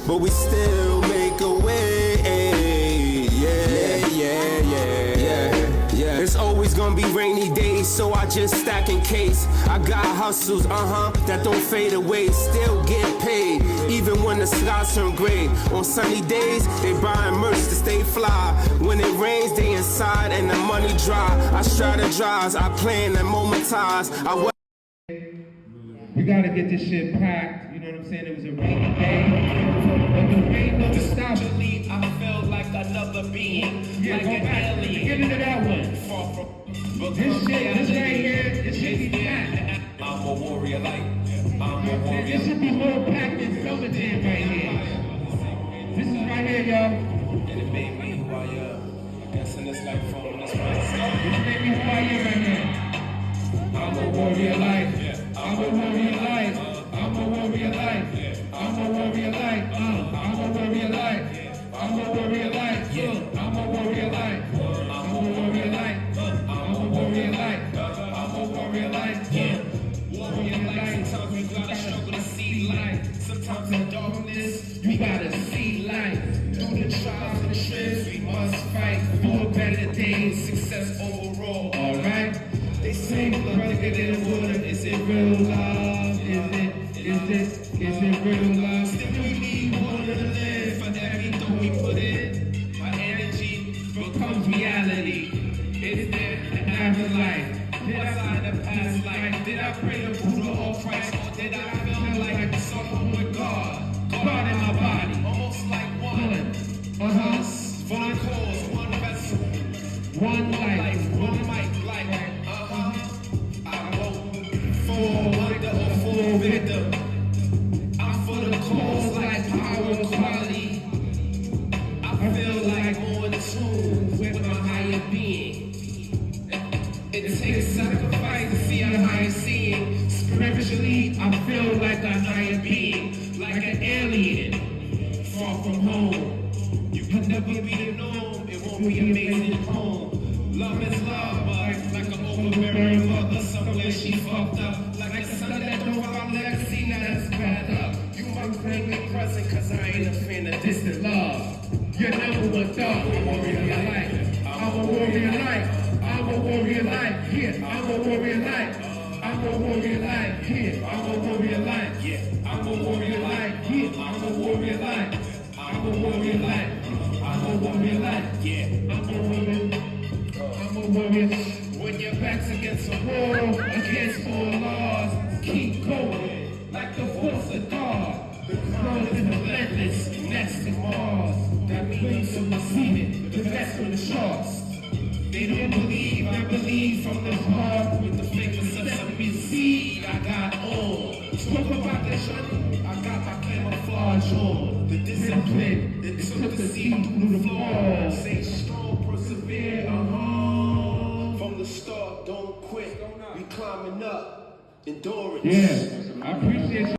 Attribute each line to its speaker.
Speaker 1: but we still make a way. Yeah. It's always gonna be rainy days, so I just stack in case. I got hustles, that don't fade away. Still get paid, even when the skies turn gray. On sunny days, they buying merch to stay fly. When it rains, they inside and the money dry. I strategize, I plan and momentize.
Speaker 2: We gotta get this shit packed, you know what I'm saying? It was a rainy day, but the rain don't stop.
Speaker 3: I felt like another being,
Speaker 2: yeah,
Speaker 3: like an alien.
Speaker 2: Get into that one.
Speaker 3: Far from
Speaker 2: this right here, this should be packed.
Speaker 3: I'm a warrior like, I'm a warrior.
Speaker 2: This should be more packed than summertime right here. This is right here, y'all.
Speaker 3: And it made me who I am. Guessing this life from this place.
Speaker 2: This made me who I am right here. I'm a warrior life. I'm a warrior life. I'm a warrior life. I'm a warrior life. I'm a warrior life. I'm a warrior life. I'm a warrior life. I'm a warrior life. I'm a warrior life. I'm a warrior life. Warrior life.
Speaker 3: Sometimes we gotta struggle to see light. Sometimes in darkness,
Speaker 2: You gotta see life.
Speaker 3: through the trials and the stress, we must fight
Speaker 2: For better days.
Speaker 3: success overall.
Speaker 2: Alright?
Speaker 3: They say brother get in the water.
Speaker 2: Is it real love? Is it real love?
Speaker 3: Still we need water to live. For everything we put in, my energy becomes reality. Is there an afterlife? Did I find a past life? Did I pray to Buddha or Christ? Or did I feel like someone with God?
Speaker 2: God in my body.
Speaker 3: Almost like one. Us for the cause, one vessel,
Speaker 2: One life.
Speaker 3: one mic, like I vote for wonder or for victim. I'm for the cause like power quality. I feel like more in tune with my higher being. It takes sacrifice to see a higher seeing.
Speaker 2: Spiritually, I feel like a higher being, like an alien, far from home.
Speaker 3: You can never be the norm, it won't be amazing at home. Love is love, but like an overbearing mother, somewhere she fucked up. Like a son that don't have a legacy, now that's bad up. You might bring me present, cause I ain't a fan of distant love.
Speaker 2: Your number one dog, I'm a warrior life. I'm a warrior life. I'm a warrior life. Here, I'm a warrior life. I'm a warrior life. Here, I'm a warrior life. I'm a warrior life. Here, I'm a warrior life. I'm a warrior life. I'm a warrior life. I'm a warrior. I'm a warrior.
Speaker 3: When your back's against a
Speaker 2: War against all laws. Keep going like the force of God. The crown is relentless. Next to Mars. That means to receive it. The best from the sharks. They don't believe. I believe from the heart. With the fingers of sesame seed I got on. Talk about the journey. I got my camouflage on. The discipline that took the seed through the fall.
Speaker 3: Stay strong, persevere, From the start, don't quit. We climbing up, endurance.
Speaker 2: Yeah, I appreciate you.